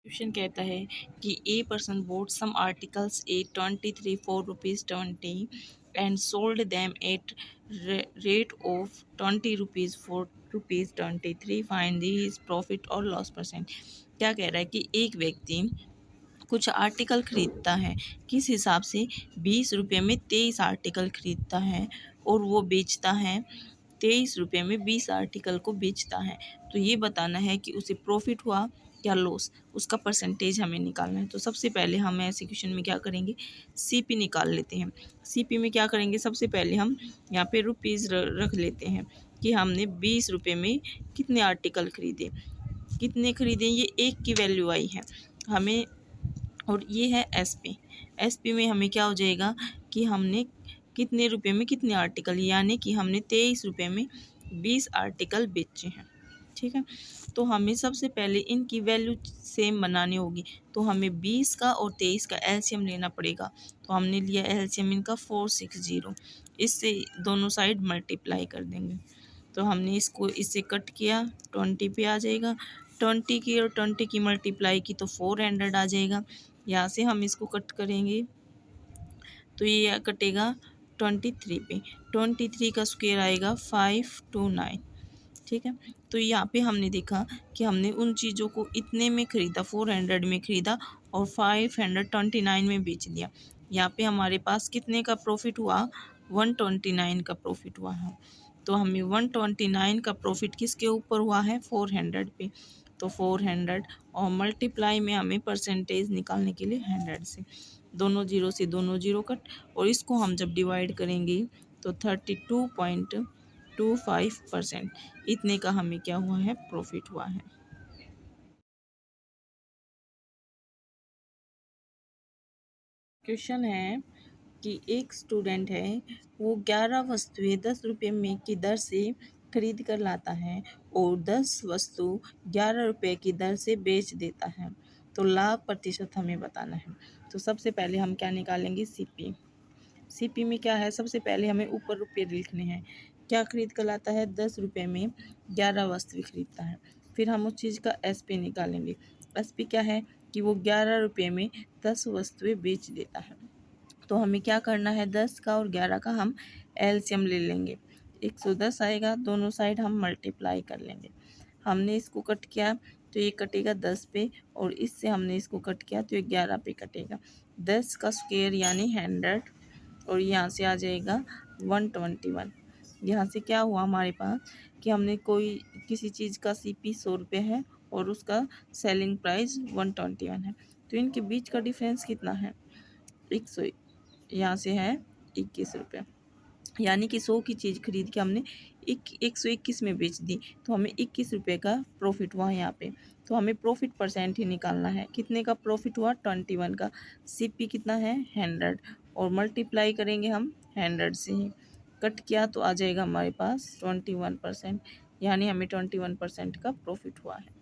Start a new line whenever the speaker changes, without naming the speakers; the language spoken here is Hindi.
क्वेश्चन कहता है कि a person bought some articles at 23 for rupees 20 and sold them at rate of 20 rupees for rupees 23. Find his profit or loss percent. क्या कह रहा है कि एक व्यक्ति कुछ आर्टिकल खरीदता है, किस हिसाब से 20 रुपये में 23 आर्टिकल खरीदता है और वो बेचता है 23 रुपये में 20 आर्टिकल को बेचता है। तो ये बताना है कि उसे प्रॉफिट हुआ या लॉस, उसका परसेंटेज हमें निकालना है। तो सबसे पहले हम ऐसे क्वेश्चन में क्या करेंगे, सीपी निकाल लेते हैं। सीपी में क्या करेंगे, सबसे पहले हम यहाँ पे रुपीज़ रख लेते हैं कि हमने 20 रुपये में कितने आर्टिकल खरीदे, कितने खरीदे, ये एक की वैल्यू आई है हमें, और ये है एसपी। एसपी में हमें क्या हो जाएगा कि हमने कितने रुपए में कितने आर्टिकल, यानी कि हमने 23 रुपये में 20 आर्टिकल बेचे हैं। ठीक है, तो हमें सबसे पहले इनकी वैल्यू सेम बनानी होगी। तो हमें 20 का और 23 का एलसीएम लेना पड़ेगा। तो हमने लिया एलसीएम इनका 460, इससे दोनों साइड मल्टीप्लाई कर देंगे। तो हमने इसको इससे कट किया, 20 पे आ जाएगा। 20 की और 20 की मल्टीप्लाई की तो 400 आ जाएगा। यहाँ से हम इसको कट करेंगे तो ये कटेगा 23 पे। 23 का स्क्वायर आएगा 529। ठीक है, तो यहाँ पे हमने देखा कि हमने उन चीज़ों को इतने में ख़रीदा, 400 में ख़रीदा और 529 में बेच दिया। यहाँ पे हमारे पास कितने का प्रॉफिट हुआ, 129 का प्रॉफिट हुआ है। तो हमें 129 का प्रॉफिट किसके ऊपर हुआ है, 400 पे। तो 400 और मल्टीप्लाई में हमें परसेंटेज निकालने के लिए 100 से, दोनों जीरो से दोनों जीरो कट, और इसको हम जब डिवाइड करेंगे तो 32.25% इतने का हमें क्या हुआ है, प्रॉफिट हुआ है। क्वेश्चन है कि एक स्टूडेंट है, वो 11 वस्तुएं 10 रुपये में की दर से खरीद कर लाता है और 10 वस्तु 11 रुपये की दर से बेच देता है। तो लाभ प्रतिशत हमें बताना है। तो सबसे पहले हम क्या निकालेंगे, सीपी। सीपी में क्या है, सबसे पहले हमें ऊपर रुपये लिखने हैं। क्या खरीद कर लाता है, 10 रुपये में 11 वस्तुएं खरीदता है। फिर हम उस चीज़ का एसपी निकालेंगे। एसपी क्या है कि वो 11 रुपये में 10 वस्तुएं बेच देता है। तो हमें क्या करना है, 10 का और 11 का हम एलसीएम ले लेंगे। 110 आएगा, दोनों साइड हम मल्टीप्लाई कर लेंगे। हमने इसको कट किया तो ये कटेगा 10 पे, और इससे हमने इसको कट किया तो ये 11 पे कटेगा। 10 का स्क्वायर यानी 100, और यहाँ से आ जाएगा 121। यहाँ से क्या हुआ हमारे पास कि हमने कोई किसी चीज़ का सीपी 100 रुपये है और उसका सेलिंग प्राइस 121 है। तो इनके बीच का डिफरेंस कितना है, 100, यहाँ से है 21 रुपये। यानी कि 100 की चीज़ खरीद के हमने 121 में बेच दी, तो हमें 21 रुपये का प्रॉफिट हुआ यहाँ पे। तो हमें प्रॉफिट परसेंट ही निकालना है, कितने का प्रॉफिट हुआ, 21 का। सीपी कितना है, 100, और मल्टीप्लाई करेंगे हम 100 से ही, कट किया तो आ जाएगा हमारे पास 21%, यानी हमें 21% का प्रॉफिट हुआ है।